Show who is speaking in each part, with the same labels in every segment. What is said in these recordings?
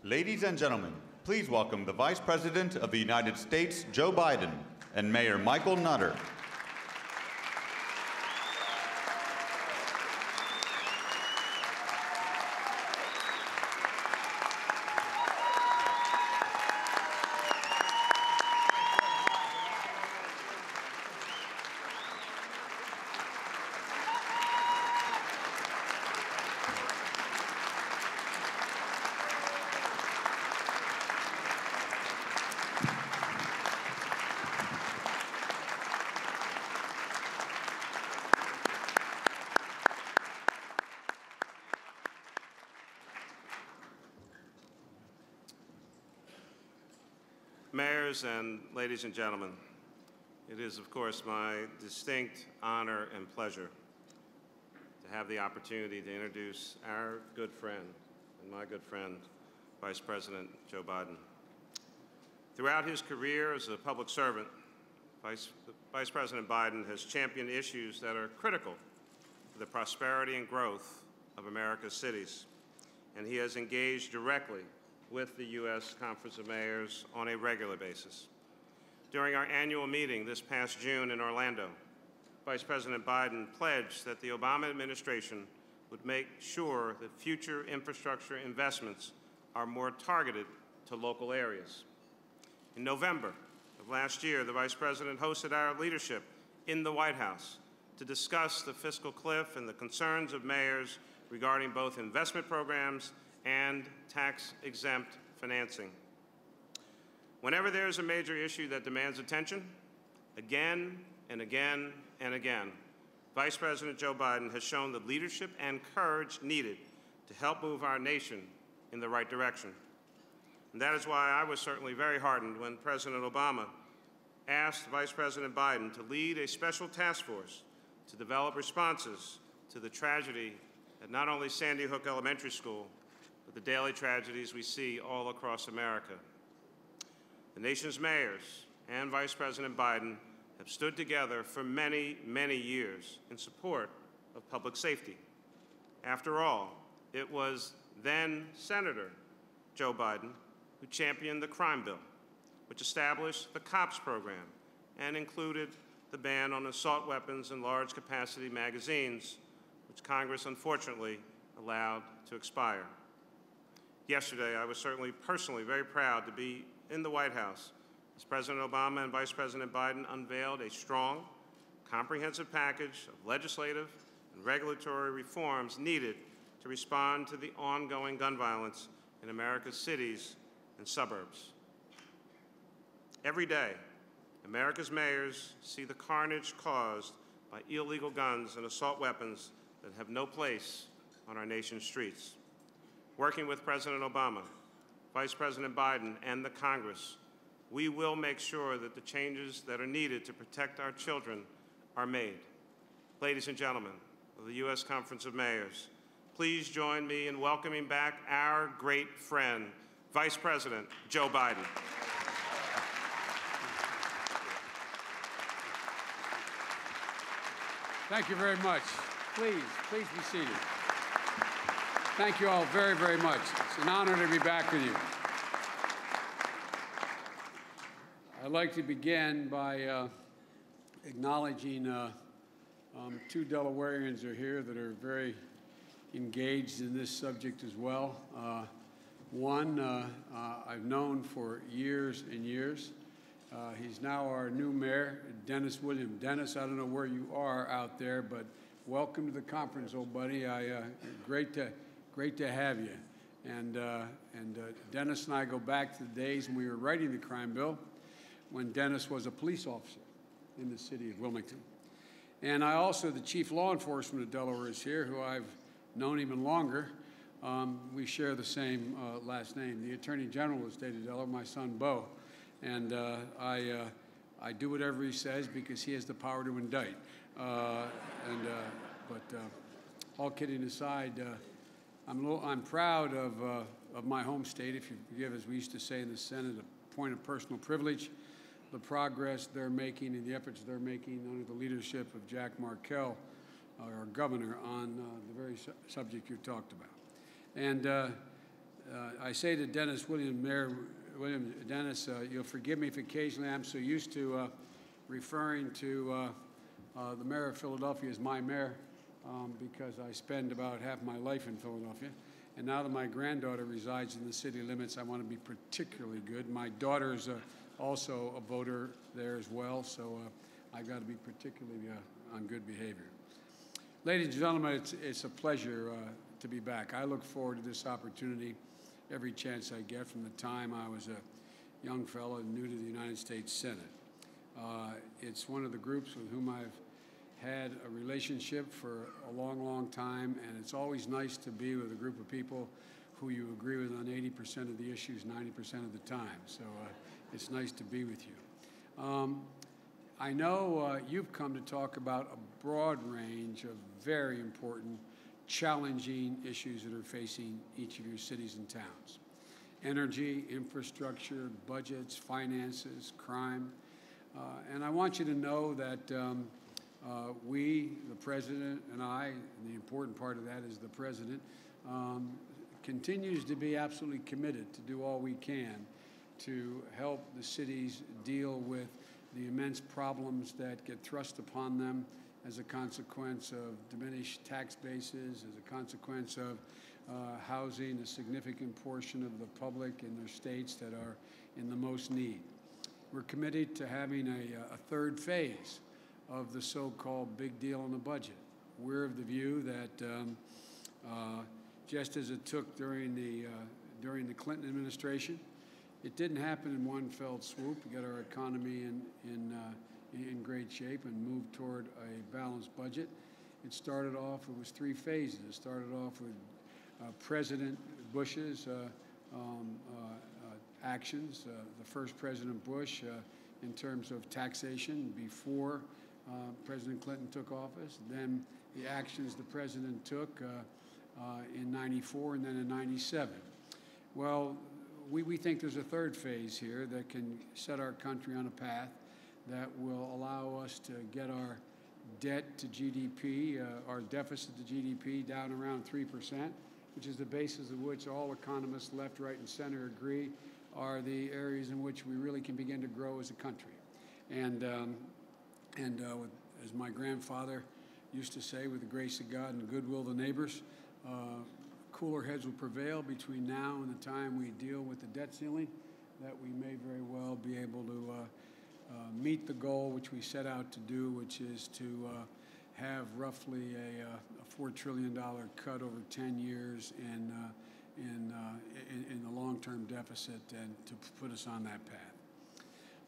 Speaker 1: Ladies and gentlemen, please welcome the Vice President of the United States, Joe Biden, and Mayor Michael Nutter.
Speaker 2: Mayors and ladies and gentlemen, it is, of course, my distinct honor and pleasure to have the opportunity to introduce our good friend and my good friend, Vice President Joe Biden. Throughout his career as a public servant, Vice President Biden has championed issues that are critical to the prosperity and growth of America's cities, and he has engaged directly with the U.S. Conference of Mayors on a regular basis. During our annual meeting this past June in Orlando, Vice President Biden pledged that the Obama administration would make sure that future infrastructure investments are more targeted to local areas. In November of last year, the Vice President hosted our leadership in the White House to discuss the fiscal cliff and the concerns of mayors regarding both investment programs and tax-exempt financing. Whenever there is a major issue that demands attention, again and again and again, Vice President Joe Biden has shown the leadership and courage needed to help move our nation in the right direction. And that is why I was certainly very heartened when President Obama asked Vice President Biden to lead a special task force to develop responses to the tragedy at not only Sandy Hook Elementary School, but the daily tragedies we see all across America. The nation's mayors and Vice President Biden have stood together for many, many years in support of public safety. After all, it was then Senator Joe Biden who championed the crime bill, which established the COPS program and included the ban on assault weapons and large-capacity magazines, which Congress unfortunately allowed to expire. Yesterday, I was certainly personally very proud to be in the White House as President Obama and Vice President Biden unveiled a strong, comprehensive package of legislative and regulatory reforms needed to respond to the ongoing gun violence in America's cities and suburbs. Every day, America's mayors see the carnage caused by illegal guns and assault weapons that have no place on our nation's streets. Working with President Obama, Vice President Biden, and the Congress, we will make sure that the changes that are needed to protect our children are made. Ladies and gentlemen of the U.S. Conference of Mayors, please join me in welcoming back our great friend, Vice President Joe Biden.
Speaker 3: Thank you very much. Please be seated. Thank you all very, very much. It's an honor to be back with you. I'd like to begin by acknowledging two Delawareans are here that are very engaged in this subject as well. One I've known for years and years. He's now our new mayor, Dennis Williams. Dennis, I don't know where you are out there, but welcome to the conference, old buddy. Great to have you. And Dennis and I go back to the days when we were writing the crime bill, when Dennis was a police officer in the city of Wilmington. And I also, the chief law enforcement of Delaware is here, who I've known even longer. We share the same last name. The Attorney General of the state of Delaware, my son, Bo. And I do whatever he says because he has the power to indict. But all kidding aside, I'm proud of my home state, if you forgive, as we used to say in the Senate, a point of personal privilege, the progress they're making and the efforts they're making under the leadership of Jack Markell, our governor, on the very subject you talked about. And I say to Mayor William Dennis, you'll forgive me if occasionally I'm so used to referring to the mayor of Philadelphia as my mayor because I spend about half my life in Philadelphia. And now that my granddaughter resides in the city limits, I want to be particularly good. My daughter's also a voter there as well, so I've got to be particularly on good behavior. Ladies and gentlemen, it's a pleasure to be back. I look forward to this opportunity every chance I get from the time I was a young fellow new to the United States Senate. It's one of the groups with whom I've had a relationship for a long, long time, and it's always nice to be with a group of people who you agree with on 80% of the issues 90% of the time. So it's nice to be with you. I know you've come to talk about a broad range of very important, challenging issues that are facing each of your cities and towns. Energy, infrastructure, budgets, finances, crime. And I want you to know that we, the President, and I, and the important part of that is the President, continues to be absolutely committed to do all we can to help the cities deal with the immense problems that get thrust upon them as a consequence of diminished tax bases, as a consequence of housing a significant portion of the public in their states that are in the most need. We're committed to having a third phase of the so-called big deal on the budget. We're of the view that just as it took during the Clinton administration, it didn't happen in one fell swoop to get our economy in great shape and move toward a balanced budget. It started off, it was three phases. It started off with President Bush's actions, the first President Bush in terms of taxation before President Clinton took office, then the actions the President took in '94 and then in '97. Well, we think there's a third phase here that can set our country on a path that will allow us to get our debt to GDP, our deficit to GDP down around 3%, which is the basis of which all economists, left, right, and center agree are the areas in which we really can begin to grow as a country. And as my grandfather used to say, with the grace of God and goodwill of the neighbors, cooler heads will prevail between now and the time we deal with the debt ceiling, that we may very well be able to meet the goal which we set out to do, which is to have roughly a $4 trillion cut over 10 years in the long-term deficit and to put us on that path.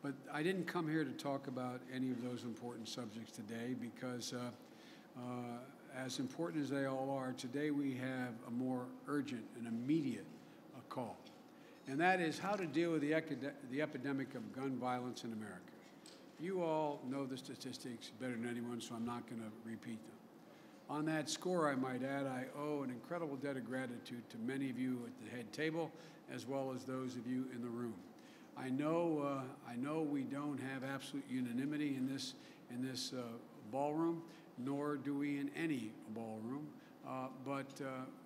Speaker 3: But I didn't come here to talk about any of those important subjects today because as important as they all are, today we have a more urgent and immediate call. And that is how to deal with the epidemic of gun violence in America. You all know the statistics better than anyone, so I'm not going to repeat them. On that score, I might add, I owe an incredible debt of gratitude to many of you at the head table, as well as those of you in the room. I know we don't have absolute unanimity in this ballroom, nor do we in any ballroom. But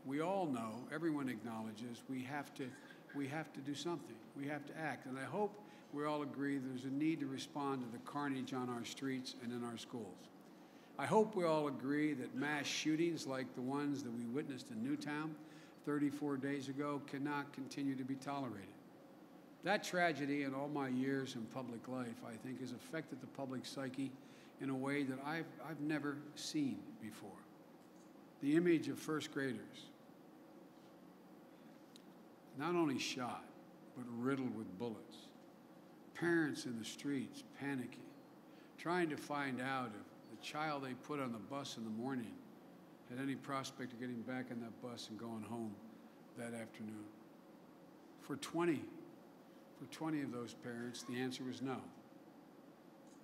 Speaker 3: we all know, everyone acknowledges, we have to do something. We have to act. And I hope we all agree there's a need to respond to the carnage on our streets and in our schools. I hope we all agree that mass shootings like the ones that we witnessed in Newtown 34 days ago cannot continue to be tolerated. That tragedy in all my years in public life, I think, has affected the public psyche in a way that I've never seen before. The image of first graders, not only shot, but riddled with bullets. Parents in the streets panicking, trying to find out if the child they put on the bus in the morning had any prospect of getting back on that bus and going home that afternoon. For 20 of those parents, the answer was no.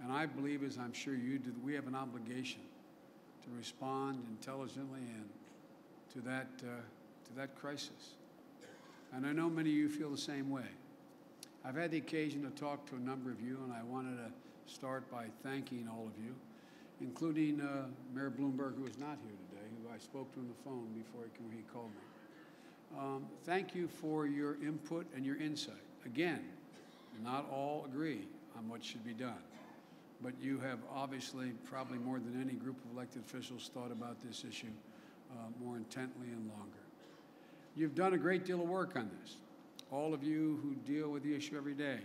Speaker 3: And I believe, as I'm sure you do, that we have an obligation to respond intelligently and to that crisis. And I know many of you feel the same way. I've had the occasion to talk to a number of you, and I wanted to start by thanking all of you, including Mayor Bloomberg, who is not here today, who I spoke to on the phone before he called me. Thank you for your input and your insight. Again, not all agree on what should be done, but you have obviously, probably more than any group of elected officials, thought about this issue more intently and longer. You've done a great deal of work on this, all of you who deal with the issue every day.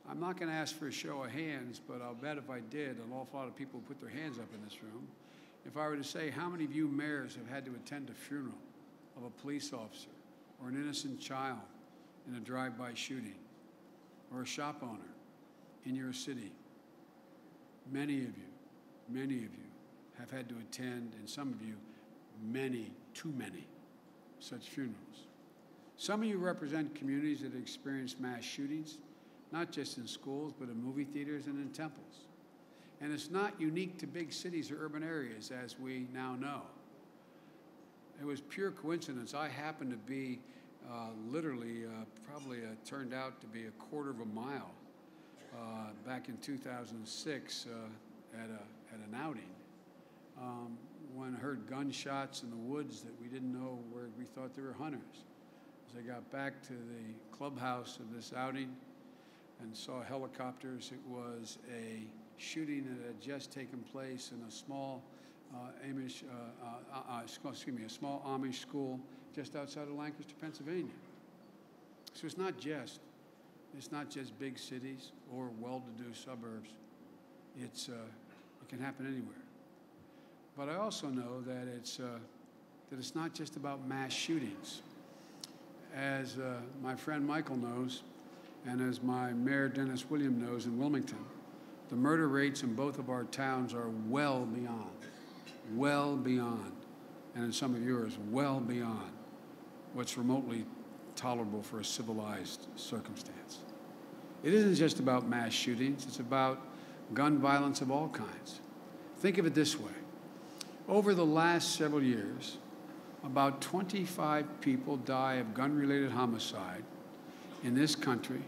Speaker 3: I'm not going to ask for a show of hands, but I'll bet if I did, an awful lot of people would put their hands up in this room. If I were to say, how many of you mayors have had to attend a funeral of a police officer or an innocent child in a drive-by shooting, or a shop owner in your city? Many of you have had to attend, and some of you, many, too many, such funerals. Some of you represent communities that have experienced mass shootings, not just in schools, but in movie theaters and in temples. And it's not unique to big cities or urban areas, as we now know. It was pure coincidence. I happened to be probably turned out to be a quarter of a mile back in 2006 at an outing when I heard gunshots in the woods that we didn't know where we thought they were hunters. As I got back to the clubhouse of this outing and saw helicopters, it was a shooting that had just taken place in a small a small Amish school just outside of Lancaster, Pennsylvania. So it's not just big cities or well-to-do suburbs. It can happen anywhere. But I also know that it's not just about mass shootings. As my friend Michael knows, and as my Mayor Dennis William knows in Wilmington, the murder rates in both of our towns are well beyond, and in some of yours, well beyond what's remotely tolerable for a civilized circumstance. It isn't just about mass shootings, it's about gun violence of all kinds. Think of it this way. Over the last several years, about 25 people die of gun-related homicide in this country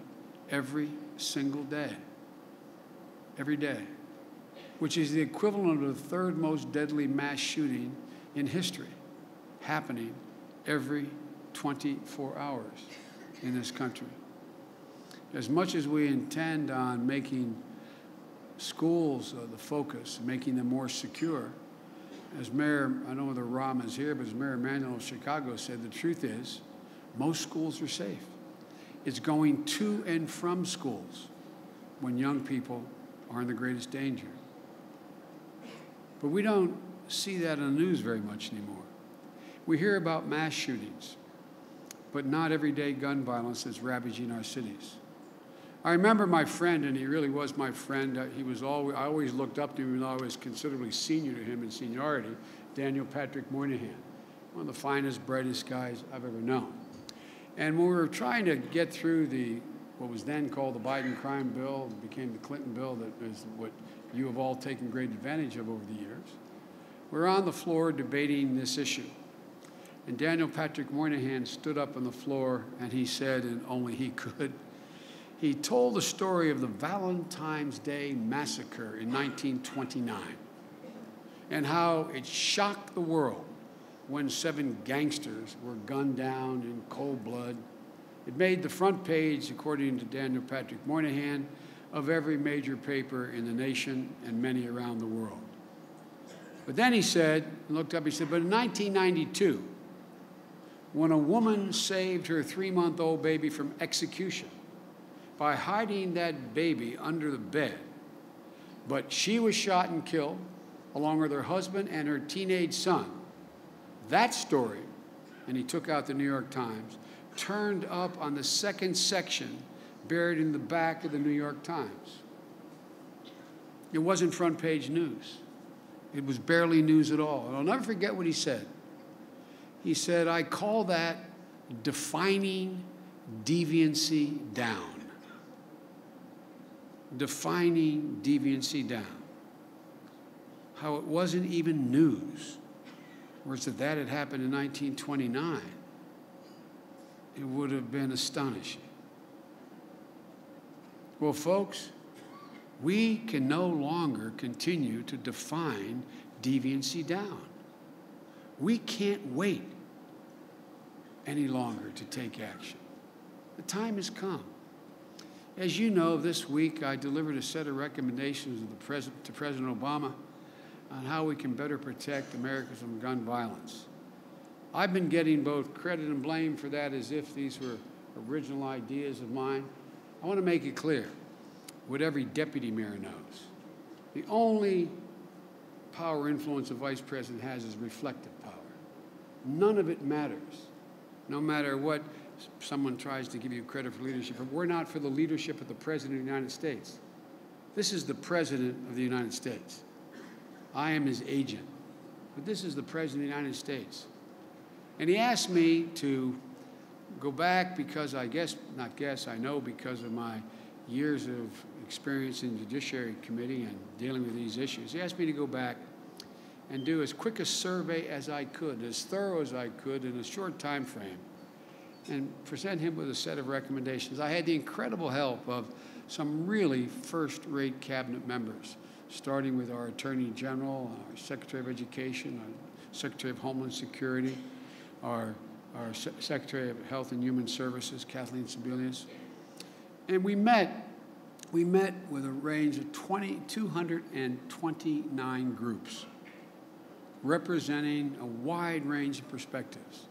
Speaker 3: every single day. Every day. Which is the equivalent of the third most deadly mass shooting in history, happening every 24 hours in this country. As much as we intend on making schools the focus, making them more secure, as Mayor, I don't know whether Rahm is here, but as Mayor Emanuel of Chicago said, the truth is, most schools are safe. It's going to and from schools when young people are in the greatest danger. But we don't see that on the news very much anymore. We hear about mass shootings, but not everyday gun violence that's ravaging our cities. I remember my friend, and he really was my friend. I always looked up to him, even though I was considerably senior to him in seniority, Daniel Patrick Moynihan, one of the finest, brightest guys I've ever known. And when we were trying to get through what was then called the Biden crime bill, became the Clinton bill, that is what you have all taken great advantage of over the years, we were on the floor debating this issue. And Daniel Patrick Moynihan stood up on the floor and he said, and only he could, he told the story of the Valentine's Day Massacre in 1929 and how it shocked the world when 7 gangsters were gunned down in cold blood. It made the front page, according to Daniel Patrick Moynihan, of every major paper in the nation and many around the world. But then he said, looked up, he said, but in 1992, when a woman saved her 3-month-old baby from execution by hiding that baby under the bed, but she was shot and killed along with her husband and her teenage son. That story, and he took out the New York Times, turned up on the second section buried in the back of the New York Times. It wasn't front page news. It was barely news at all. And I'll never forget what he said. He said, I call that defining deviancy down. Defining deviancy down. How it wasn't even news. Whereas if that had happened in 1929, it would have been astonishing. Well, folks, we can no longer continue to define deviancy down. We can't wait any longer to take action. The time has come. As you know, this week I delivered a set of recommendations to President Obama on how we can better protect Americans from gun violence. I've been getting both credit and blame for that as if these were original ideas of mine. I want to make it clear, what every deputy mayor knows. The only power or influence a vice president has is reflective power. None of it matters, no matter what someone tries to give you credit for leadership. But we're not for the leadership of the President of the United States. This is the President of the United States. I am his agent. But this is the President of the United States. And he asked me to go back because I know because of my years of experience in the Judiciary Committee and dealing with these issues. He asked me to go back and do as quick a survey as I could, as thorough as I could in a short time frame, and present him with a set of recommendations. I had the incredible help of some really first-rate cabinet members, starting with our Attorney General, our Secretary of Education, our Secretary of Homeland Security, our Secretary of Health and Human Services, Kathleen Sebelius. And we met with a range of 229 groups, representing a wide range of perspectives,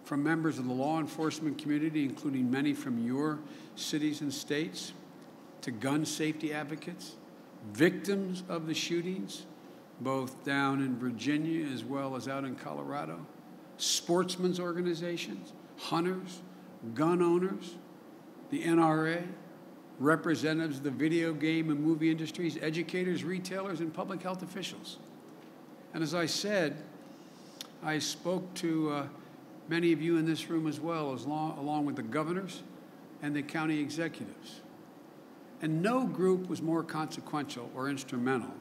Speaker 3: from members of the law enforcement community, including many from your cities and states, to gun safety advocates, victims of the shootings, both down in Virginia as well as out in Colorado, sportsmen's organizations, hunters, gun owners, the NRA, representatives of the video game and movie industries, educators, retailers, and public health officials. And as I said, I spoke to many of you in this room as well, along with the governors and the county executives. And no group was more consequential or instrumental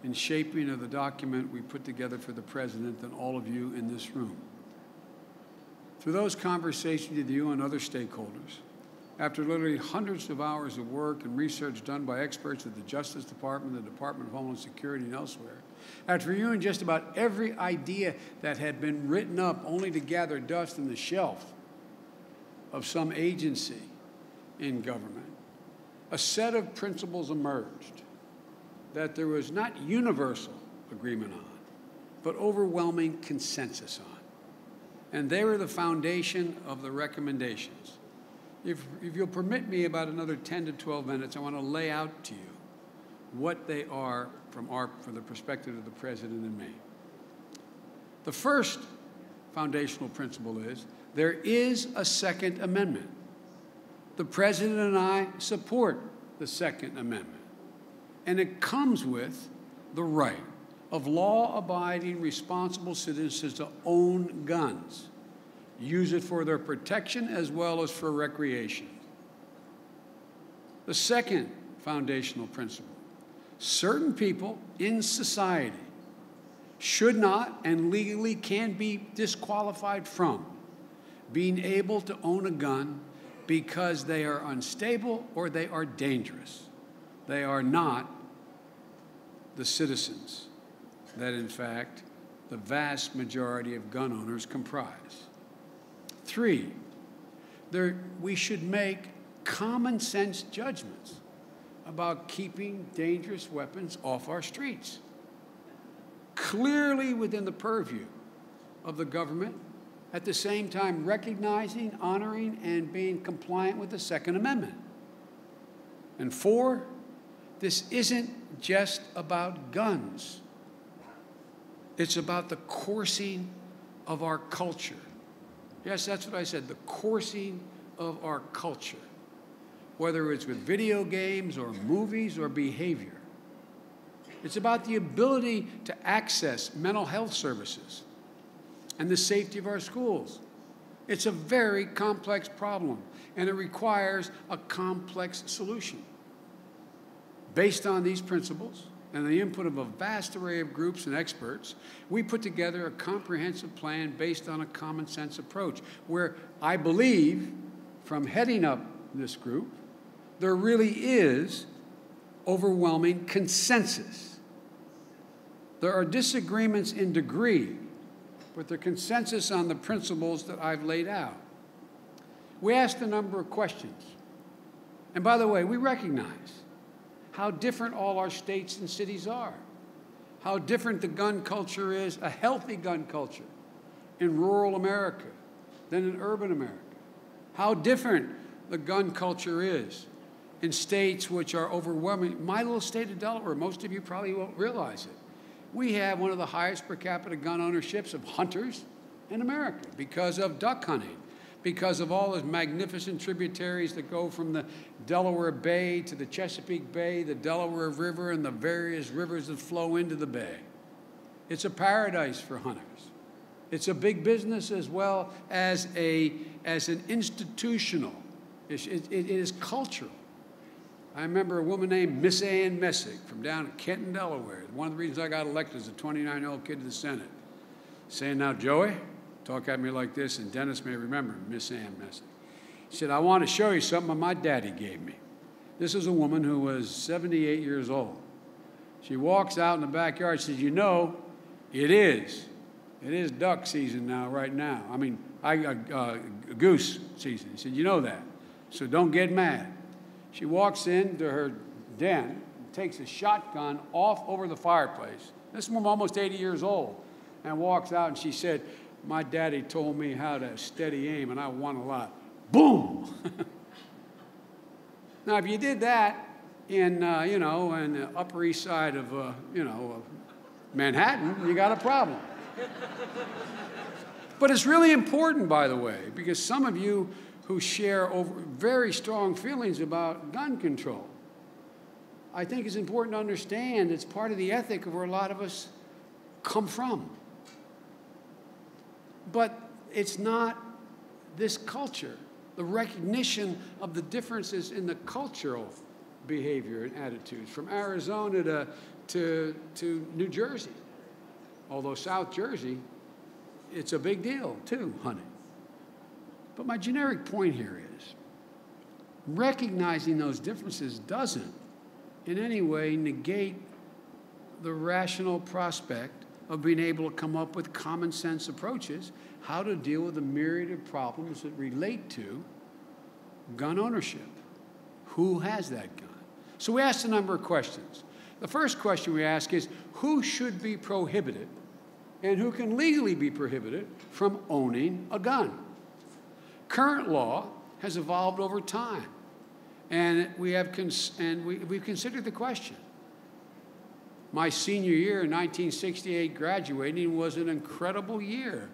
Speaker 3: in shaping of the document we put together for the President than all of you in this room. Through those conversations with you and other stakeholders, after literally hundreds of hours of work and research done by experts at the Justice Department, the Department of Homeland Security, and elsewhere, after reviewing just about every idea that had been written up only to gather dust on the shelf of some agency in government, a set of principles emerged that there was not universal agreement on, but overwhelming consensus on. And they were the foundation of the recommendations. If you'll permit me about another 10 to 12 minutes, I want to lay out to you what they are from the perspective of the President and me. The first foundational principle is there is a Second Amendment. The President and I support the Second Amendment, and it comes with the right of law-abiding, responsible citizens to own guns, use it for their protection as well as for recreation. The second foundational principle, certain people in society should not and legally can be disqualified from being able to own a gun because they are unstable or they are dangerous. They are not the citizens that, in fact, the vast majority of gun owners comprise. 3, we should make common sense judgments about keeping dangerous weapons off our streets, clearly within the purview of the government, at the same time recognizing, honoring, and being compliant with the Second Amendment. And 4, this isn't just about guns. It's about the coursing of our culture. Yes, that's what I said, the coursing of our culture, whether it's with video games or movies or behavior. It's about the ability to access mental health services and the safety of our schools. It's a very complex problem, and it requires a complex solution. Based on these principles and the input of a vast array of groups and experts, we put together a comprehensive plan based on a common sense approach, where I believe, from heading up this group, there really is overwhelming consensus. There are disagreements in degree, but the consensus on the principles that I've laid out. We asked a number of questions. And by the way, we recognize how different all our states and cities are, how different the gun culture is, a healthy gun culture, in rural America than in urban America, how different the gun culture is in states which are overwhelming. My little state of Delaware, most of you probably won't realize it. We have one of the highest per capita gun ownerships of hunters in America because of duck hunting, because of all those magnificent tributaries that go from the Delaware Bay to the Chesapeake Bay, the Delaware River, and the various rivers that flow into the bay. It's a paradise for hunters. It's a big business as well as an institutional. It is cultural. I remember a woman named Miss Ann Messick from down in Kenton, Delaware. One of the reasons I got elected as a 29-year-old kid to the Senate. Saying, now, Joey, talk at me like this, and Dennis may remember Miss Ann Messick. She said, I want to show you something my daddy gave me. This is a woman who was 78 years old. She walks out in the backyard. She says, you know, it is duck season now, right now. I mean, goose season. He said, you know that, so don't get mad. She walks into her den, takes a shotgun off over the fireplace. This woman almost 80 years old, and walks out, and she said, my daddy told me how to steady aim, and I won a lot. Boom! Now, if you did that in, in the Upper East Side of, Manhattan, you got a problem. But it's really important, by the way, because some of you who share very strong feelings about gun control, I think it's important to understand it's part of the ethic of where a lot of us come from. But it's not this culture, the recognition of the differences in the cultural behavior and attitudes from Arizona to New Jersey. Although South Jersey, it's a big deal too, hunting. But my generic point here is recognizing those differences doesn't in any way negate the rational prospect of being able to come up with common sense approaches how to deal with the myriad of problems that relate to gun ownership. Who has that gun? So we asked a number of questions. The first question we ask is, who should be prohibited and who can legally be prohibited from owning a gun? Current law has evolved over time, and we've considered the question. My senior year in 1968, graduating, was an incredible year.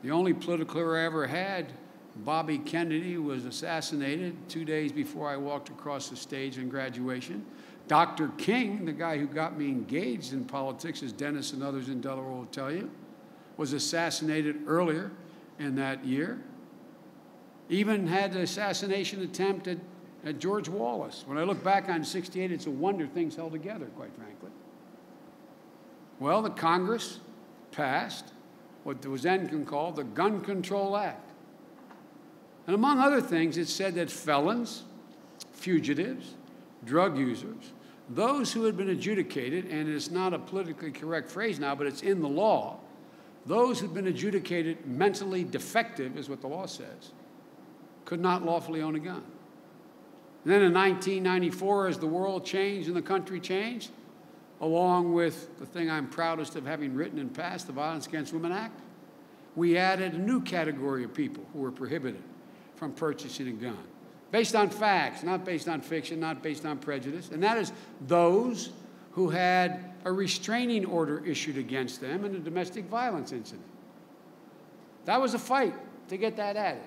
Speaker 3: The only political career I ever had, Bobby Kennedy, was assassinated 2 days before I walked across the stage in graduation. Dr. King, the guy who got me engaged in politics, as Dennis and others in Delaware will tell you, was assassinated earlier in that year. Even had an assassination attempt at George Wallace. When I look back on '68, it's a wonder things held together, quite frankly. Well, the Congress passed what was then called the Gun Control Act. And among other things, it said that felons, fugitives, drug users, those who had been adjudicated, and it's not a politically correct phrase now, but it's in the law, those who'd been adjudicated mentally defective, is what the law says, could not lawfully own a gun. And then in 1994, as the world changed and the country changed, along with the thing I'm proudest of having written and passed, the Violence Against Women Act, we added a new category of people who were prohibited from purchasing a gun, based on facts, not based on fiction, not based on prejudice, and that is those who had a restraining order issued against them in a domestic violence incident. That was a fight to get that added.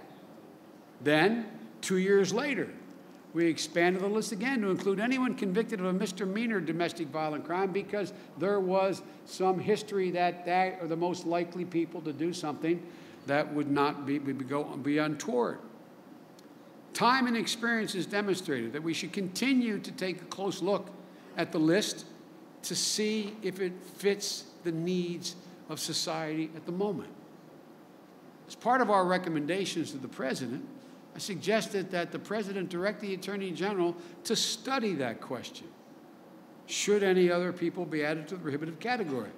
Speaker 3: Then, 2 years later, we expanded the list again to include anyone convicted of a misdemeanor domestic violent crime because there was some history that they are the most likely people to do something that would not be untoward. Time and experience has demonstrated that we should continue to take a close look at the list to see if it fits the needs of society at the moment. As part of our recommendations to the President, I suggested that the President direct the Attorney General to study that question. Should any other people be added to the prohibitive category?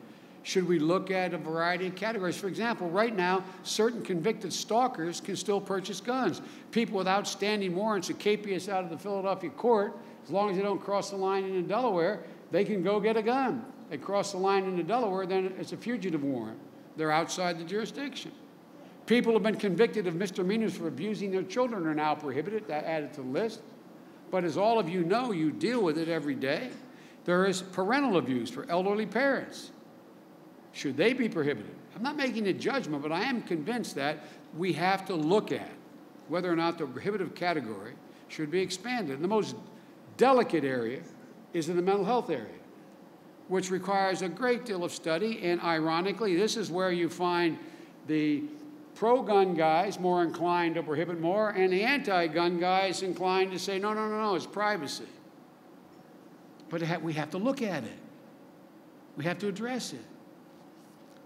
Speaker 3: Should we look at a variety of categories? For example, right now, certain convicted stalkers can still purchase guns. People with outstanding warrants that KP us out of the Philadelphia court, as long as they don't cross the line into Delaware, they can go get a gun. They cross the line into Delaware, then it's a fugitive warrant. They're outside the jurisdiction. People who have been convicted of misdemeanors for abusing their children are now prohibited, added to the list. But as all of you know, you deal with it every day. There is parental abuse for elderly parents. Should they be prohibited? I'm not making a judgment, but I am convinced that we have to look at whether or not the prohibitive category should be expanded. And the most delicate area is in the mental health area, which requires a great deal of study. And ironically, this is where you find the pro-gun guys more inclined to prohibit more, and the anti-gun guys inclined to say, no, no, no, no, it's privacy. But we have to look at it. We have to address it.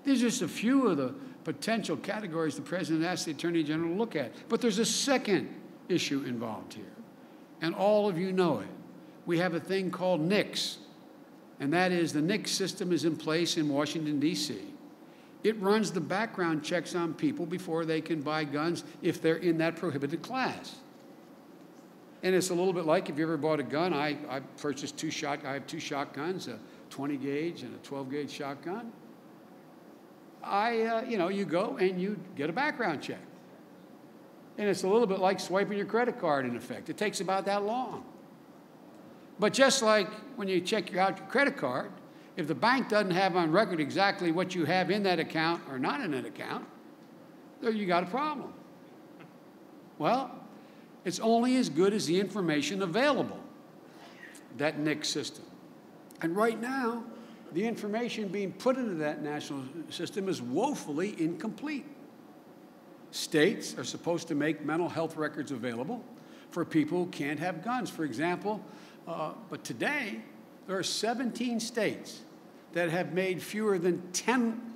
Speaker 3: These are just a few of the potential categories the President asked the Attorney General to look at. But there's a second issue involved here, and all of you know it. We have a thing called NICS, and that is the NICS system is in place in Washington, D.C. It runs the background checks on people before they can buy guns if they're in that prohibited class. And it's a little bit like if you ever bought a gun. I purchased I have two shotguns, a 20 gauge and a 12 gauge shotgun. You go and you get a background check. And it's a little bit like swiping your credit card, in effect. It takes about that long. But just like when you check out your credit card, if the bank doesn't have on record exactly what you have in that account or not in that account, there you got a problem. Well, it's only as good as the information available, that NICS system. And right now, the information being put into that national system is woefully incomplete. States are supposed to make mental health records available for people who can't have guns, for example. But today, there are 17 states that have made fewer than 10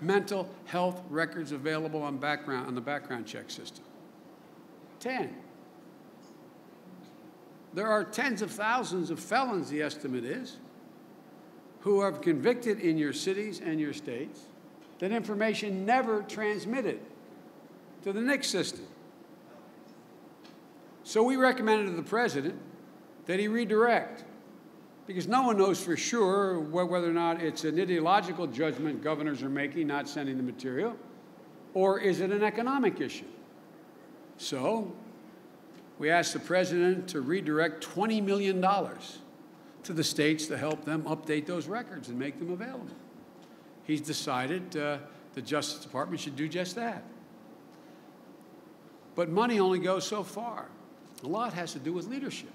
Speaker 3: mental health records available on the background check system. 10. There are tens of thousands of felons, the estimate is, who are convicted in your cities and your states, that information never transmitted to the NICS system. So we recommended to the President that he redirect, because no one knows for sure whether or not it's an ideological judgment governors are making, not sending the material, or is it an economic issue. So we asked the President to redirect $20 million to the states to help them update those records and make them available. He's decided the Justice Department should do just that. But money only goes so far. A lot has to do with leadership.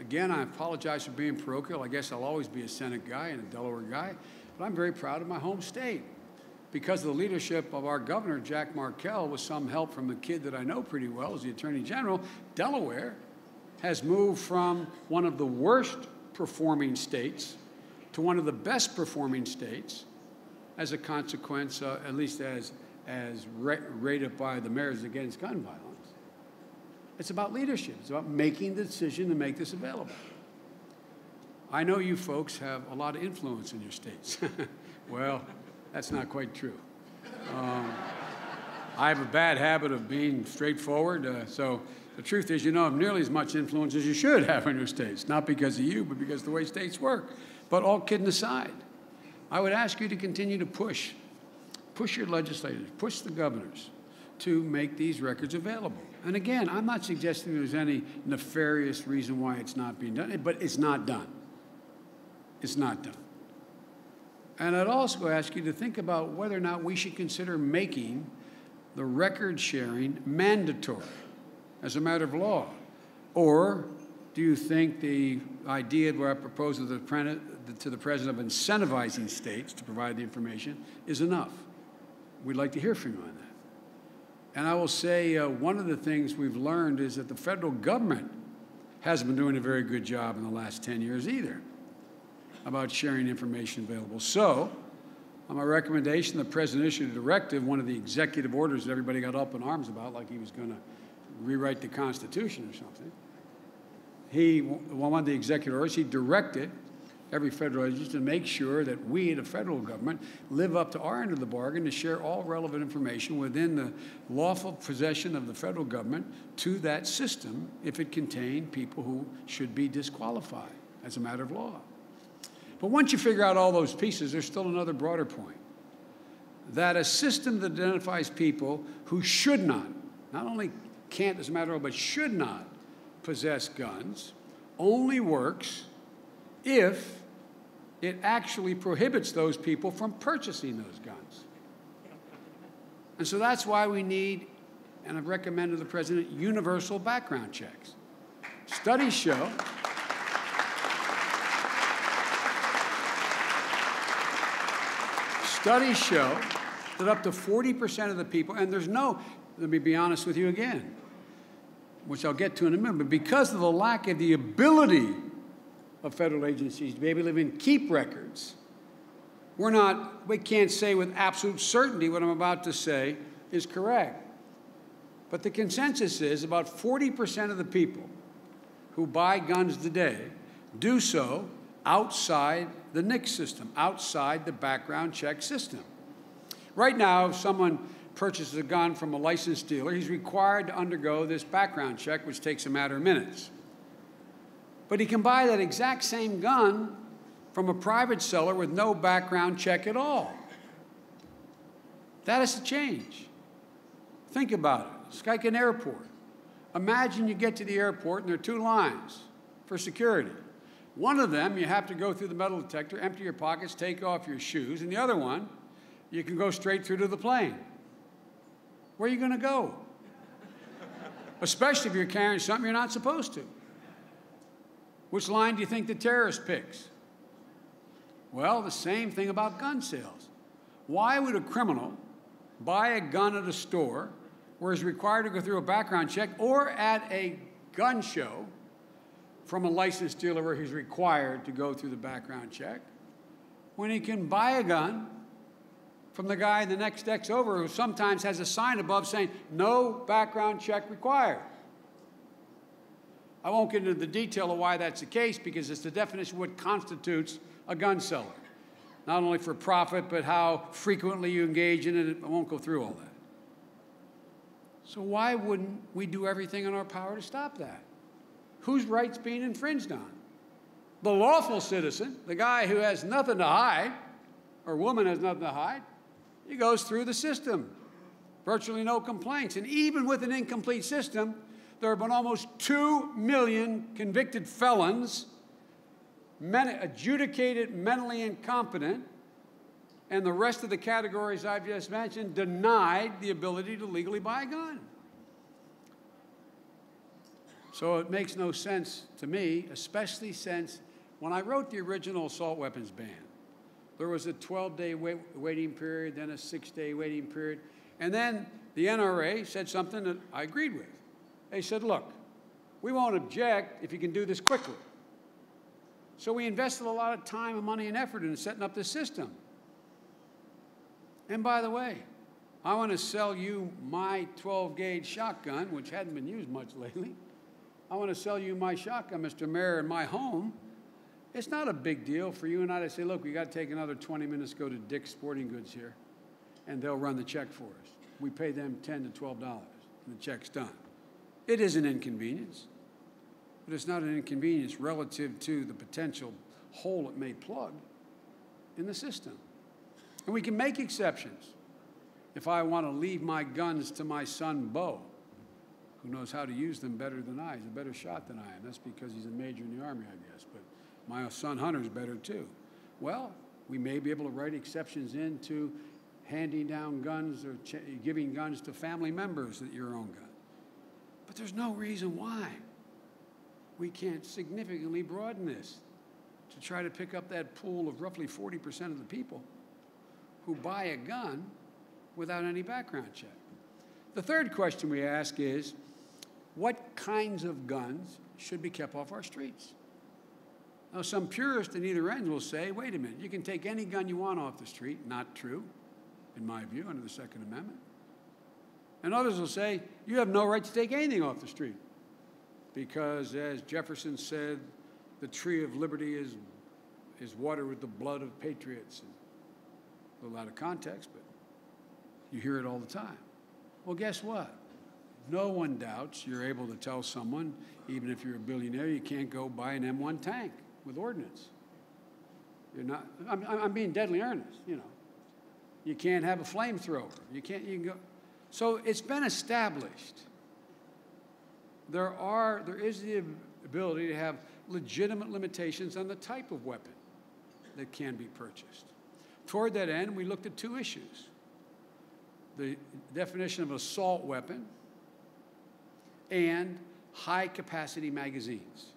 Speaker 3: Again, I apologize for being parochial. I guess I'll always be a Senate guy and a Delaware guy, but I'm very proud of my home state. Because of the leadership of our governor, Jack Markell, with some help from the kid that I know pretty well as the Attorney General, Delaware has moved from one of the worst performing states to one of the best performing states as a consequence, at least as rated by the Mayors Against Gun Violence. It's about leadership. It's about making the decision to make this available. I know you folks have a lot of influence in your states. Well, that's not quite true. I have a bad habit of being straightforward. So the truth is, you don't have nearly as much influence as you should have in your states, not because of you, but because of the way states work. But all kidding aside, I would ask you to continue to push your legislators, push the governors to make these records available. And again, I'm not suggesting there's any nefarious reason why it's not being done, but it's not done. It's not done. And I'd also ask you to think about whether or not we should consider making the record sharing mandatory as a matter of law. Or do you think the idea where I propose to the President of incentivizing states to provide the information is enough? We'd like to hear from you on that. And I will say one of the things we've learned is that the federal government hasn't been doing a very good job in the last 10 years either about sharing information available. So, on my recommendation, the President issued a directive, one of the executive orders that everybody got up in arms about, like he was going to rewrite the Constitution or something. One of the executive orders, he directed every federal agency to make sure that we, the federal government, live up to our end of the bargain to share all relevant information within the lawful possession of the federal government to that system if it contained people who should be disqualified as a matter of law. But once you figure out all those pieces, there's still another broader point, that a system that identifies people who should not only can't as a matter of law, but should not possess guns, only works if it actually prohibits those people from purchasing those guns. And so that's why we need, and I've recommended to the President, universal background checks. Studies show that up to 40% of the people, and there's no, let me be honest with you again, which I'll get to in a minute, but because of the lack of the ability of federal agencies to be able to even keep records, we can't say with absolute certainty what I'm about to say is correct. But the consensus is about 40% of the people who buy guns today do so outside the NICS system, outside the background check system. Right now, if someone purchases a gun from a licensed dealer, he's required to undergo this background check, which takes a matter of minutes. But he can buy that exact same gun from a private seller with no background check at all. That has to change. Think about it. It's like an airport. Imagine you get to the airport and there are two lines for security. One of them, you have to go through the metal detector, empty your pockets, take off your shoes, and the other one, you can go straight through to the plane. Where are you going to go? Especially if you're carrying something you're not supposed to. Which line do you think the terrorist picks? Well, the same thing about gun sales. Why would a criminal buy a gun at a store where he's required to go through a background check, or at a gun show from a licensed dealer where he's required to go through the background check, when he can buy a gun from the guy in the next X over who sometimes has a sign above saying, no background check required? I won't get into the detail of why that's the case, because it's the definition of what constitutes a gun seller. Not only for profit, but how frequently you engage in it. I won't go through all that. So why wouldn't we do everything in our power to stop that? Whose rights being infringed on? The lawful citizen, the guy who has nothing to hide, or woman has nothing to hide, he goes through the system. Virtually no complaints. And even with an incomplete system, there have been almost 2 million convicted felons, adjudicated mentally incompetent, and the rest of the categories I've just mentioned denied the ability to legally buy a gun. So it makes no sense to me, especially since when I wrote the original assault weapons ban, there was a 12-day waiting period, then a 6-day waiting period, and then the NRA said something that I agreed with. They said, look, we won't object if you can do this quickly. So we invested a lot of time and money and effort in setting up this system. And by the way, I want to sell you my 12-gauge shotgun, which hadn't been used much lately. I want to sell you my shotgun, Mr. Mayor, in my home. It's not a big deal for you and I to say, look, we got to take another 20 minutes to go to Dick's Sporting Goods here, and they'll run the check for us. We pay them $10 to $12, and the check's done. It is an inconvenience, but it's not an inconvenience relative to the potential hole it may plug in the system. And we can make exceptions. If I want to leave my guns to my son, Bo, who knows how to use them better than I, he's a better shot than I am. That's because he's a major in the Army, I guess. But my son Hunter's better too. Well, we may be able to write exceptions into handing down guns or giving guns to family members at your own gun. But there's no reason why we can't significantly broaden this to try to pick up that pool of roughly 40% of the people who buy a gun without any background check. The third question we ask is, what kinds of guns should be kept off our streets? Now, some purists in either end will say, wait a minute, you can take any gun you want off the street. Not true, in my view, under the Second Amendment. And others will say, you have no right to take anything off the street because, as Jefferson said, the tree of liberty is is watered with the blood of patriots. And a little out of context, but you hear it all the time. Well, guess what? No one doubts you're able to tell someone, even if you're a billionaire, you can't go buy an M1 tank with ordnance. You're not, I'm being deadly earnest, you know. You can't have a flamethrower. You can go. So it's been established. There is the ability to have legitimate limitations on the type of weapon that can be purchased. Toward that end, we looked at two issues. The definition of assault weapon and high-capacity magazines.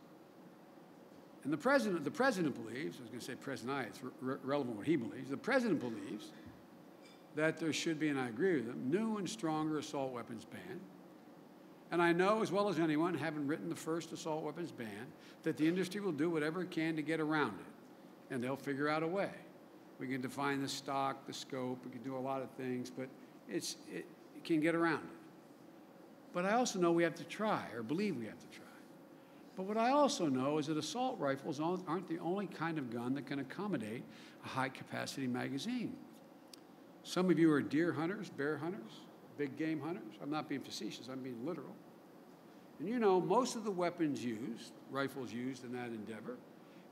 Speaker 3: And the president believes, I was going to say President I, it's relevant what he believes, the president believes that there should be, and I agree with him, new and stronger assault weapons ban. And I know as well as anyone, having written the first assault weapons ban, that the industry will do whatever it can to get around it. And they'll figure out a way. We can define the stock, the scope, we can do a lot of things, but it can get around it. But I also know we have to try, or believe we have to try. But what I also know is that assault rifles aren't the only kind of gun that can accommodate a high-capacity magazine. Some of you are deer hunters, bear hunters, big game hunters. I'm not being facetious, I'm being literal. And you know, most of the weapons used, rifles used in that endeavor,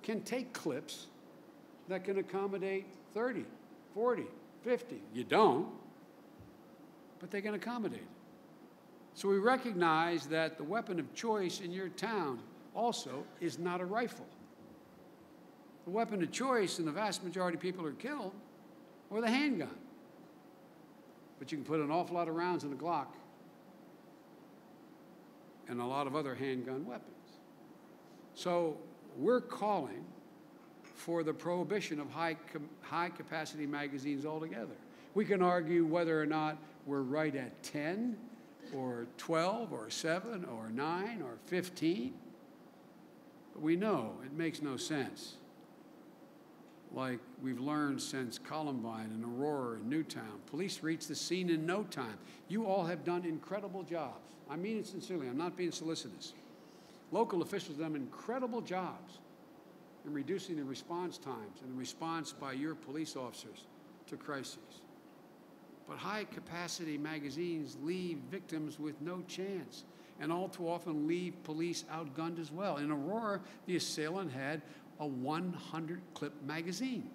Speaker 3: can take clips that can accommodate 30, 40, 50. You don't, but they can accommodate it. So we recognize that the weapon of choice in your town also is not a rifle. The weapon of choice, and the vast majority of people are killed, or the handgun. But you can put an awful lot of rounds in a Glock and a lot of other handgun weapons. So we're calling for the prohibition of high-capacity magazines altogether. We can argue whether or not we're right at 10 or 12 or 7 or 9 or 15, but we know it makes no sense. Like we've learned since Columbine and Aurora and Newtown, police reach the scene in no time. You all have done incredible jobs. I mean it sincerely. I'm not being solicitous. Local officials have done incredible jobs in reducing the response times and the response by your police officers to crises. But high-capacity magazines leave victims with no chance, and all too often leave police outgunned as well. In Aurora, the assailant had a 100-clip magazine.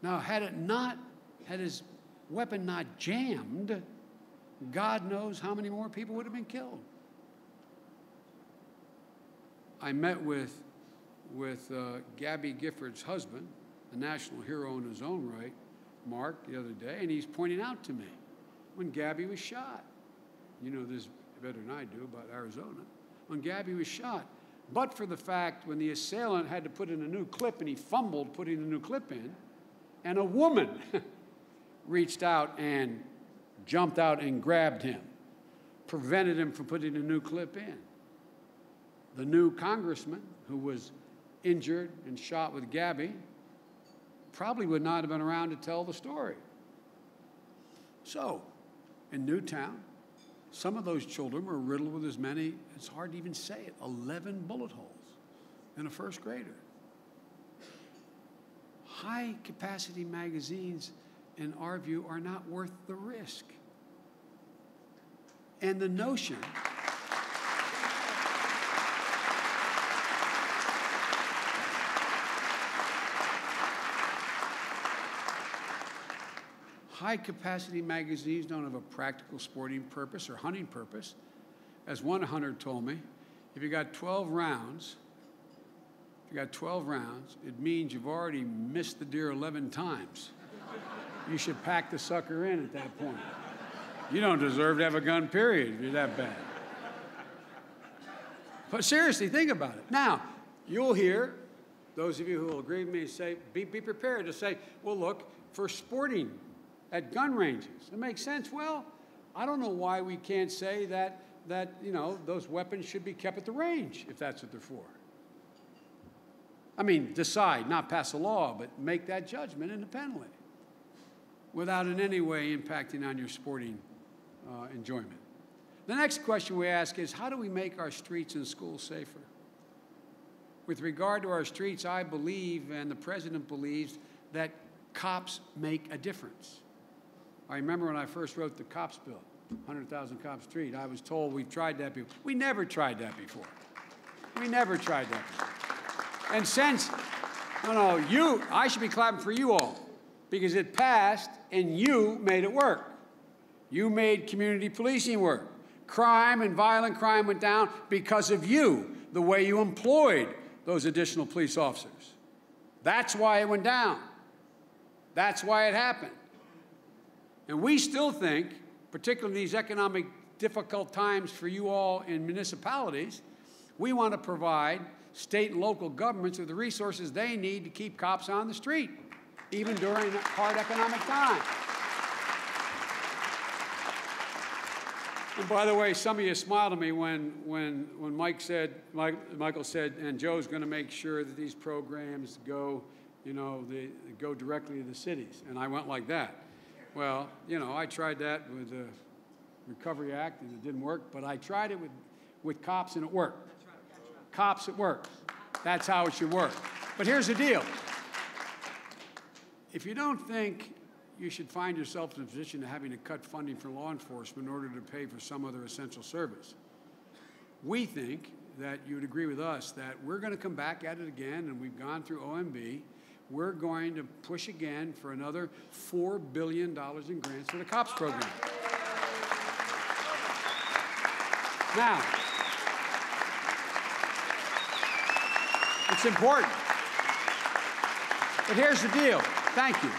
Speaker 3: Now, had his weapon not jammed, God knows how many more people would have been killed. I met with Gabby Gifford's husband, a national hero in his own right, Mark, the other day, and he's pointing out to me when Gabby was shot. You know this better than I do about Arizona. When Gabby was shot, but for the fact when the assailant had to put in a new clip and he fumbled putting the new clip in, and a woman reached out and jumped out and grabbed him, prevented him from putting a new clip in. The new congressman who was injured and shot with Gabby probably would not have been around to tell the story. So, in Newtown, some of those children were riddled with as many, it's hard to even say it, 11 bullet holes in a first grader. High-capacity magazines, in our view, are not worth the risk. And the notion high-capacity magazines don't have a practical sporting purpose or hunting purpose. As one hunter told me, if you got 12 rounds, it means you've already missed the deer 11 times. You should pack the sucker in at that point. You don't deserve to have a gun, period, if you're that bad. But seriously, think about it. Now, you'll hear, those of you who will agree with me, say, be prepared to say, well, look, for sporting at gun ranges, it makes sense. Well, I don't know why we can't say that you know, those weapons should be kept at the range, if that's what they're for. I mean, decide, not pass a law, but make that judgment independently without in any way impacting on your sporting enjoyment. The next question we ask is, how do we make our streets and schools safer? with regard to our streets, I believe, and the President believes, that cops make a difference. I remember when I first wrote the cops bill, 100,000 Cop Street, I was told we've tried that before. We never tried that before. We never tried that before. And since, I should be clapping for you all, because it passed and you made it work. You made community policing work. Crime and violent crime went down because of you, the way you employed those additional police officers. That's why it went down. That's why it happened. And we still think, particularly in these economic difficult times for you all in municipalities, we want to provide state and local governments with the resources they need to keep cops on the street, even during hard economic times. And by the way, some of you smiled at me when Michael said, and Joe's going to make sure that these programs go, they go directly to the cities. And I went like that. Well, I tried that with the Recovery Act, and it didn't work. But I tried it with cops, and it worked. Cops, it works. That's how it should work. But here's the deal. If you don't think you should find yourself in a position of having to cut funding for law enforcement in order to pay for some other essential service, we think that you would agree with us that we're going to come back at it again, and we've gone through OMB. We're going to push again for another $4 billion in grants for the COPS program. Now, it's important. But here's the deal. Thank you.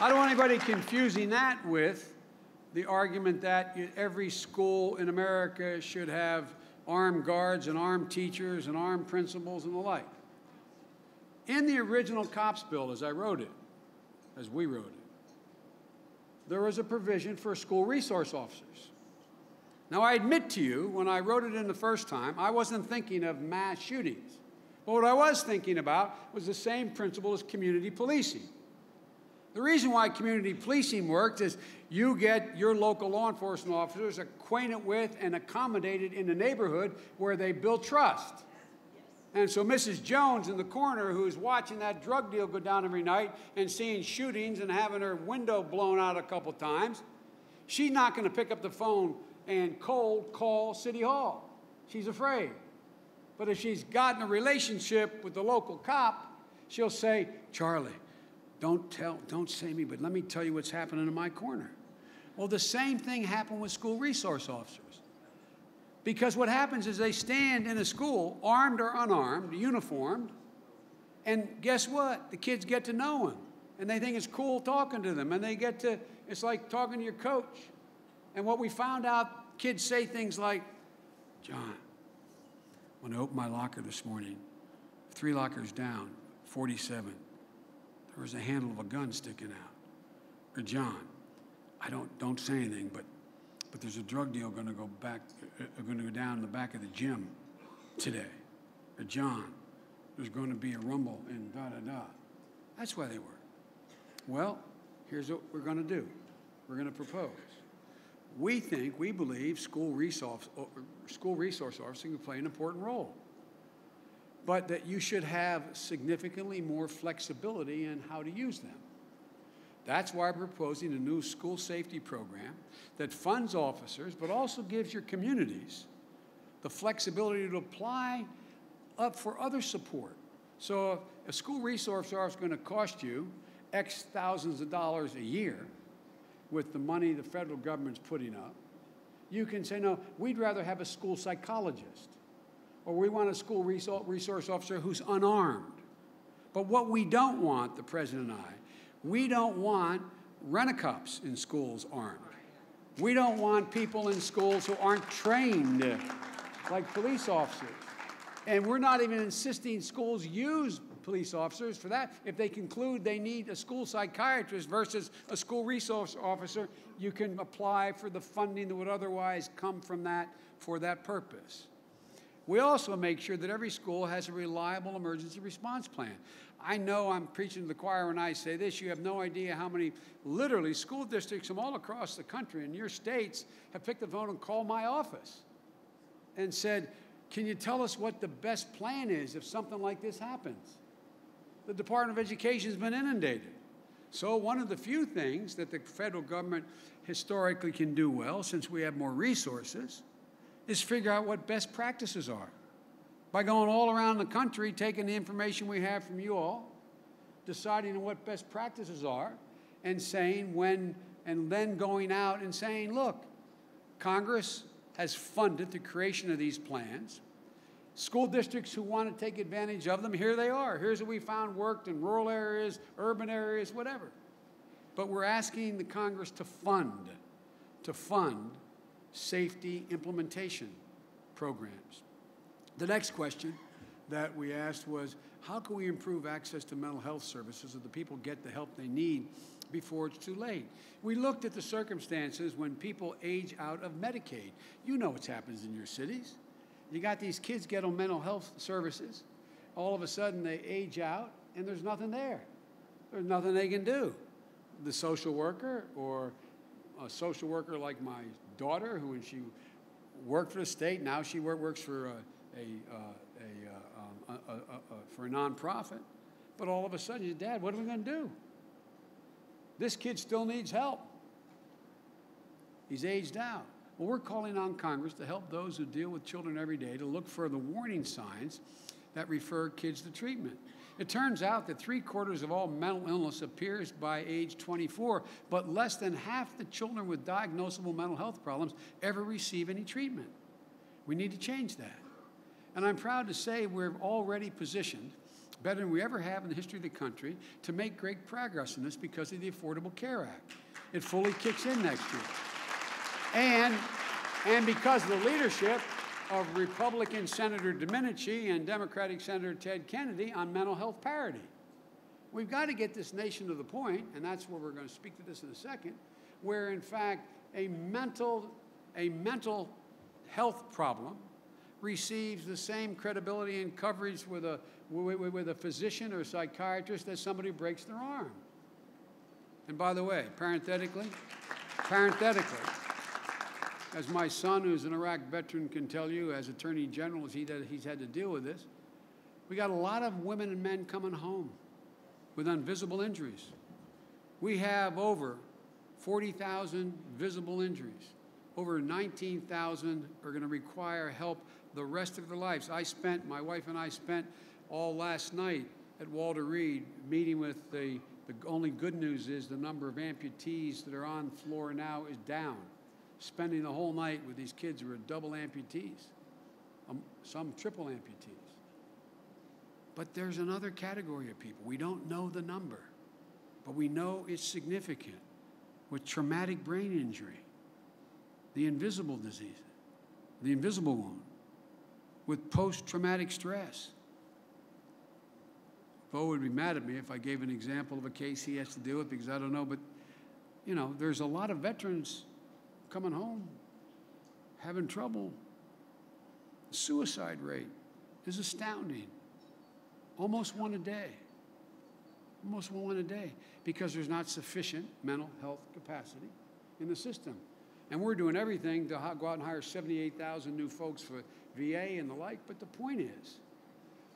Speaker 3: I don't want anybody confusing that with the argument that every school in America should have armed guards and armed teachers and armed principals and the like. In the original COPS bill, as we wrote it, there was a provision for school resource officers. Now, I admit to you, when I wrote it in the first time, I wasn't thinking of mass shootings. But what I was thinking about was the same principle as community policing. The reason why community policing works is you get your local law enforcement officers acquainted with and accommodated in the neighborhood where they build trust. And so Mrs. Jones in the corner, who's watching that drug deal go down every night and seeing shootings and having her window blown out a couple times, she's not going to pick up the phone and cold call City Hall. She's afraid. But if she's gotten a relationship with the local cop, she'll say, Charlie, don't say me, but let me tell you what's happening in my corner. Well, the same thing happened with school resource officers. Because what happens is they stand in a school, armed or unarmed, uniformed, and guess what? The kids get to know them, and they think it's cool talking to them, and it's like talking to your coach. And what we found out, kids say things like, John, when I opened my locker this morning, 3 lockers down, 47. There was a handle of a gun sticking out. Or John, don't say anything, but there's a drug deal going to go down in the back of the gym today. Or John, there's going to be a rumble and da-da-da. That's why they were. Well, here's what we're going to do. We're going to propose. We believe school resource officers can play an important role, but that you should have significantly more flexibility in how to use them. That's why we're proposing a new school safety program that funds officers, but also gives your communities the flexibility to apply up for other support. So if a school resource officer is going to cost you X thousands of dollars a year with the money the federal government's putting up, you can say, no, we'd rather have a school psychologist, or we want a school resource officer who's unarmed. But what we don't want, the President and I, we don't want rent-a-cops in schools armed. We don't want people in schools who aren't trained like police officers. And we're not even insisting schools use police officers for that. If they conclude they need a school psychiatrist versus a school resource officer, you can apply for the funding that would otherwise come from that for that purpose. We also make sure that every school has a reliable emergency response plan. I know I'm preaching to the choir when I say this. You have no idea how many, literally, school districts from all across the country and your states have picked the phone and called my office and said, Can you tell us what the best plan is if something like this happens? The Department of Education has been inundated. So one of the few things that the federal government historically can do well, since we have more resources, is figure out what best practices are. By going all around the country, taking the information we have from you all, deciding what best practices are, and saying when, and then going out and saying, look, Congress has funded the creation of these plans. School districts who want to take advantage of them, here they are. Here's what we found worked in rural areas, urban areas, whatever. But we're asking the Congress to fund safety implementation programs. The next question that we asked was, how can we improve access to mental health services so that people get the help they need before it's too late? We looked at the circumstances when people age out of Medicaid. You know what happens in your cities. You got these kids get on mental health services. All of a sudden, they age out, and there's nothing there. There's nothing they can do. The social worker, or a social worker like my daughter, who when she worked for the state, now she works for for a nonprofit. But all of a sudden, your dad, what are we going to do? This kid still needs help. He's aged out. Well, we're calling on Congress to help those who deal with children every day to look for the warning signs that refer kids to treatment. It turns out that 3/4 of all mental illness appears by age 24, but less than half the children with diagnosable mental health problems ever receive any treatment. We need to change that. And I'm proud to say we're already positioned, better than we ever have in the history of the country, to make great progress in this because of the Affordable Care Act. It fully kicks in next year. And because of the leadership of Republican Senator Domenici and Democratic Senator Ted Kennedy on mental health parity. We've got to get this nation to the point, and that's where we're going to speak to this in a second, where in fact a mental health problem receives the same credibility and coverage with a physician or a psychiatrist as somebody who breaks their arm. And by the way, parenthetically, as my son, who's an Iraq veteran, can tell you, as Attorney General, he's had to deal with this, we got a lot of women and men coming home with invisible injuries. We have over 40,000 visible injuries. Over 19,000 are going to require help the rest of their lives. My wife and I spent all last night at Walter Reed meeting with the only good news is the number of amputees that are on the floor now is down. Spending the whole night with these kids who are double amputees, some triple amputees. But there's another category of people. We don't know the number, but we know it's significant, with traumatic brain injury, the invisible disease, the invisible wound, with post-traumatic stress. Bo would be mad at me if I gave an example of a case he has to deal with because I don't know, but you know, there's a lot of veterans coming home, having trouble. The suicide rate is astounding. Almost one a day. Almost one a day. Because there's not sufficient mental health capacity in the system. And we're doing everything to go out and hire 78,000 new folks for VA and the like. But the point is,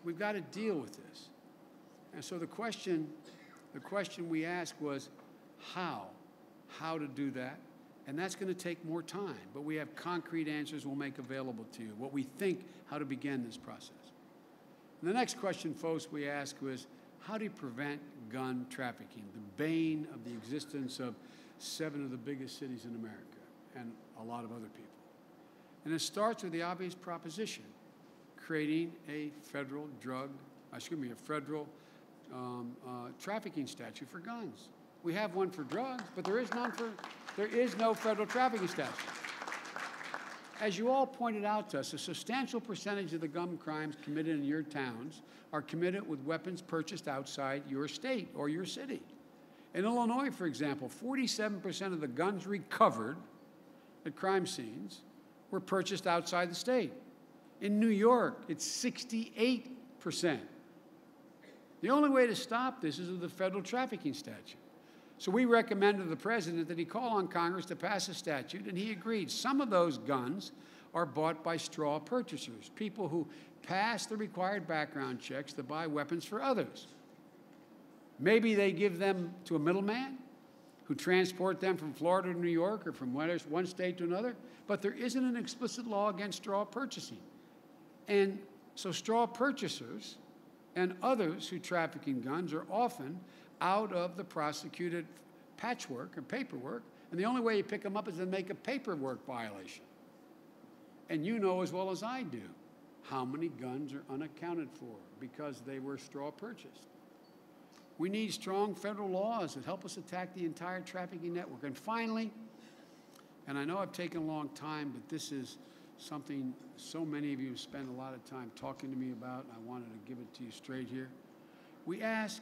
Speaker 3: we've got to deal with this. And so the question we asked was how to do that. And that's going to take more time, but we have concrete answers we'll make available to you, what we think, how to begin this process. And the next question, folks, we asked was, how do you prevent gun trafficking, the bane of the existence of 7 of the biggest cities in America and a lot of other people? And it starts with the obvious proposition, creating a federal trafficking statute for guns. We have one for drugs, but there is no federal trafficking statute. As you all pointed out to us, a substantial percentage of the gun crimes committed in your towns are committed with weapons purchased outside your state or your city. In Illinois, for example, 47% of the guns recovered at crime scenes were purchased outside the state. In New York, it's 68%. The only way to stop this is with the federal trafficking statute. So we recommended to the president that he call on Congress to pass a statute, and he agreed. Some of those guns are bought by straw purchasers, people who pass the required background checks to buy weapons for others. Maybe they give them to a middleman who transport them from Florida to New York or from one state to another, but there isn't an explicit law against straw purchasing. And so straw purchasers and others who traffic in guns are often out of the prosecuted patchwork and paperwork, and the only way you pick them up is to make a paperwork violation. And you know as well as I do how many guns are unaccounted for because they were straw purchased. We need strong federal laws that help us attack the entire trafficking network. And finally, and I know I've taken a long time, but this is something so many of you have spent a lot of time talking to me about, and I wanted to give it to you straight here. We ask,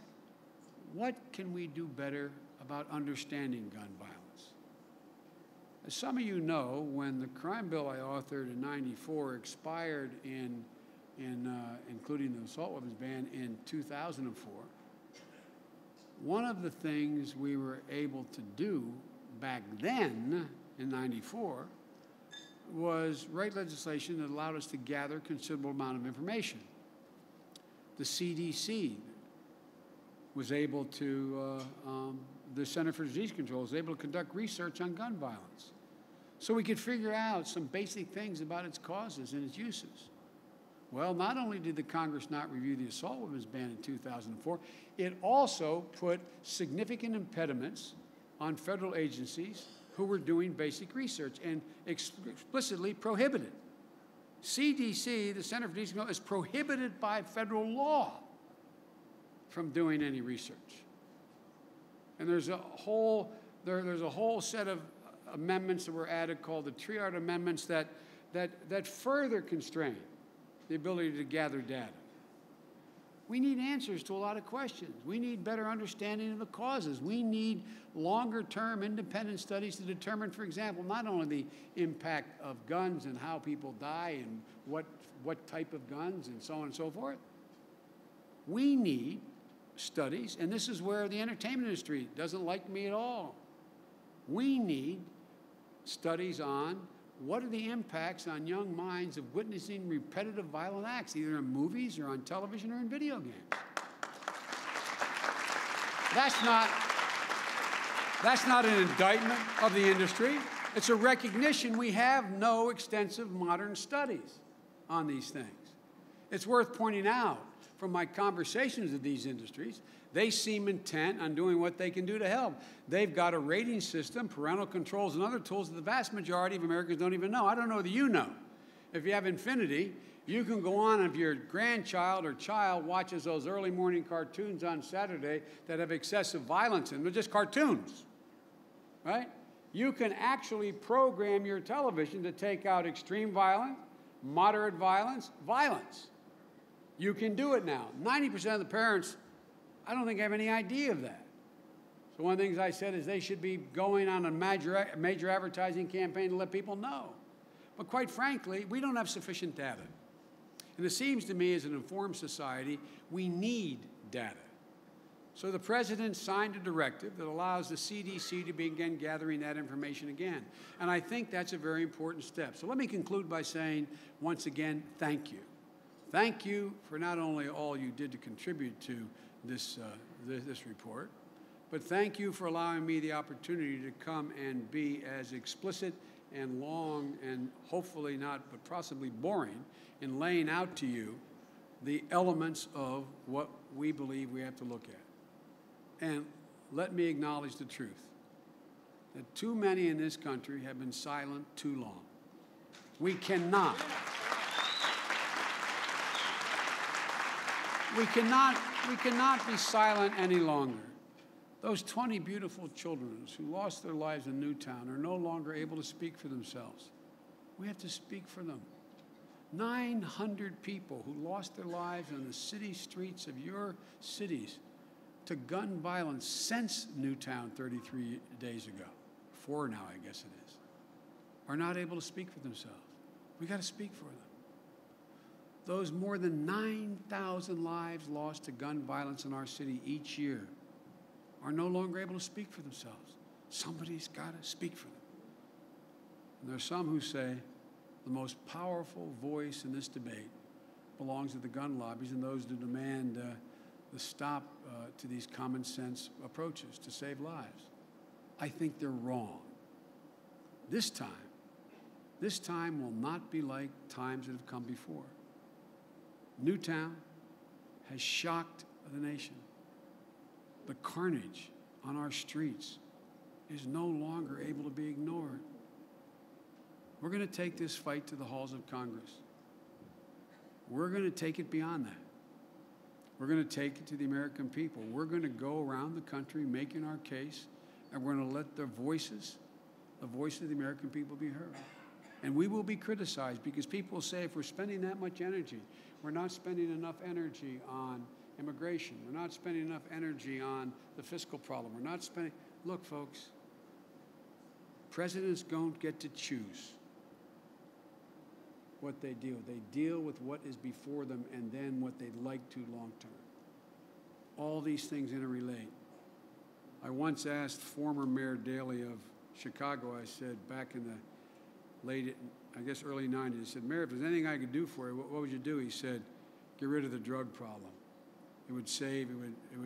Speaker 3: what can we do better about understanding gun violence? As some of you know, when the crime bill I authored in '94 expired including the assault weapons ban in 2004, one of the things we were able to do back then, in '94, was write legislation that allowed us to gather a considerable amount of information. The CDC was able to, the Center for Disease Control was able to conduct research on gun violence, so we could figure out some basic things about its causes and its uses. Well, not only did the Congress not review the assault weapons ban in 2004, it also put significant impediments on federal agencies who were doing basic research and explicitly prohibited. CDC, the Center for Disease Control, is prohibited by federal law from doing any research. And there's a whole set of amendments that were added called the Triard Amendments that further constrain the ability to gather data. We need answers to a lot of questions. We need better understanding of the causes. We need longer-term independent studies to determine, for example, not only the impact of guns and how people die and what type of guns and so on and so forth. We need studies, and this is where the entertainment industry doesn't like me at all. We need studies on what are the impacts on young minds of witnessing repetitive violent acts, either in movies or on television or in video games. That's not an indictment of the industry. It's a recognition we have no extensive modern studies on these things. It's worth pointing out from my conversations with these industries, they seem intent on doing what they can do to help. They've got a rating system, parental controls, and other tools that the vast majority of Americans don't even know. I don't know that you know. If you have Infinity, you can go on, if your grandchild or child watches those early morning cartoons on Saturday that have excessive violence in them, they're just cartoons, right? You can actually program your television to take out extreme violence, moderate violence, violence. You can do it now. 90% of the parents, I don't think, have any idea of that. So one of the things I said is they should be going on a major advertising campaign to let people know. But quite frankly, we don't have sufficient data. And it seems to me, as an informed society, we need data. So the president signed a directive that allows the CDC to begin gathering that information again. And I think that's a very important step. So let me conclude by saying, once again, thank you. Thank you for not only all you did to contribute to this report, but thank you for allowing me the opportunity to come and be as explicit and long and hopefully not, but possibly boring, in laying out to you the elements of what we believe we have to look at. And let me acknowledge the truth, that too many in this country have been silent too long. We cannot be silent any longer. Those 20 beautiful children who lost their lives in Newtown are no longer able to speak for themselves. We have to speak for them. 900 people who lost their lives on the city streets of your cities to gun violence since Newtown 33 days ago, 4 now I guess it is, are not able to speak for themselves. We got to speak for them. Those more than 9,000 lives lost to gun violence in our city each year are no longer able to speak for themselves. Somebody's got to speak for them. And there's some who say, the most powerful voice in this debate belongs to the gun lobbies and those who demand the stop to these common sense approaches to save lives. I think they're wrong. This time will not be like times that have come before. Newtown has shocked the nation. The carnage on our streets is no longer able to be ignored. We're going to take this fight to the halls of Congress. We're going to take it beyond that. We're going to take it to the American people. We're going to go around the country making our case, and we're going to let the voices of the American people be heard. And we will be criticized because people say if we're spending that much energy, we're not spending enough energy on immigration. We're not spending enough energy on the fiscal problem. We're not spending. Look, folks, presidents don't get to choose what they deal with. They deal with what is before them and then what they'd like to long term. All these things interrelate. I once asked former Mayor Daley of Chicago, I said back in the early 90s, I said, Mayor, if there's anything I could do for you, what would you do? He said, get rid of the drug problem. It would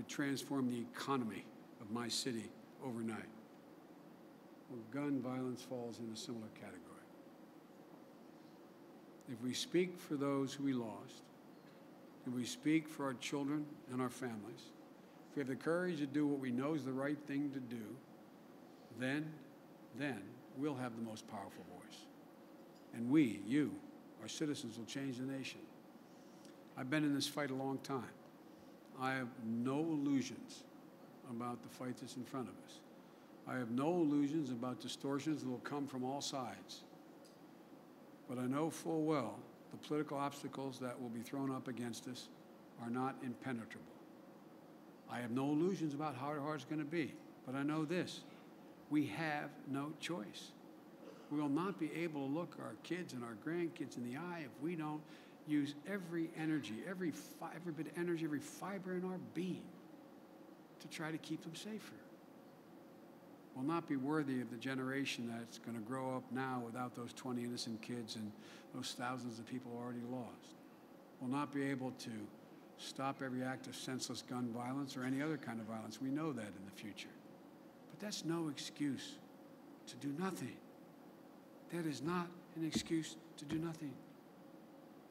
Speaker 3: transform the economy of my city overnight. Well, gun violence falls in a similar category. If we speak for those who we lost, if we speak for our children and our families, if we have the courage to do what we know is the right thing to do, then we'll have the most powerful voice. And we, you, our citizens, will change the nation. I've been in this fight a long time. I have no illusions about the fight that's in front of us. I have no illusions about distortions that will come from all sides. But I know full well the political obstacles that will be thrown up against us are not impenetrable. I have no illusions about how hard it's going to be, but I know this. We have no choice. We will not be able to look our kids and our grandkids in the eye if we don't use every energy, every bit of energy, every fiber in our being to try to keep them safer. Will not be worthy of the generation that's going to grow up now without those 20 innocent kids and those thousands of people already lost. Will not be able to stop every act of senseless gun violence or any other kind of violence. We know that in the future. But that's no excuse to do nothing. That is not an excuse to do nothing.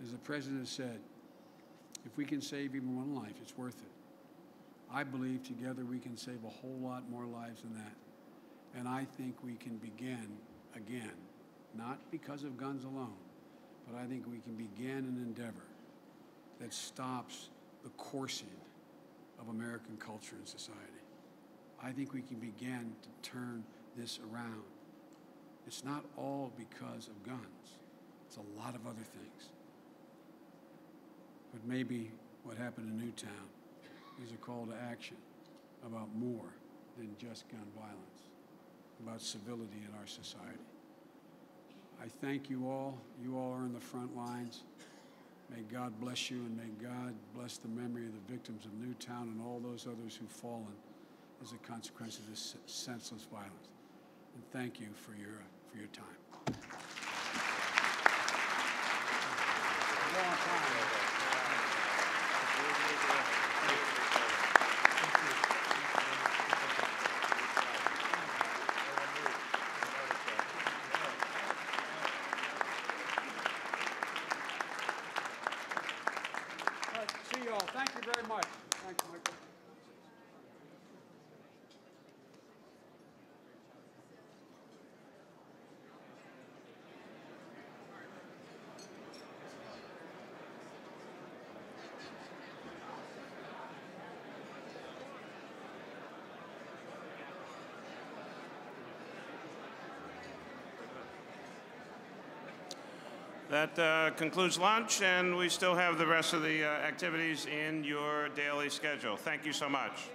Speaker 3: As the president said, if we can save even one life, it's worth it. I believe together we can save a whole lot more lives than that. And I think we can begin again, not because of guns alone, but I think we can begin an endeavor that stops the coursing of American culture and society. I think we can begin to turn this around. It's not all because of guns. It's a lot of other things. But maybe what happened in Newtown is a call to action about more than just gun violence, about civility in our society. I thank you all. You all are in the front lines. May God bless you, and may God bless the memory of the victims of Newtown and all those others who've fallen as a consequence of this senseless violence. And thank you for your time. See you all. Thank you very much. Thank you, Michael.
Speaker 2: That concludes lunch, and we still have the rest of the activities in your daily schedule. Thank you so much.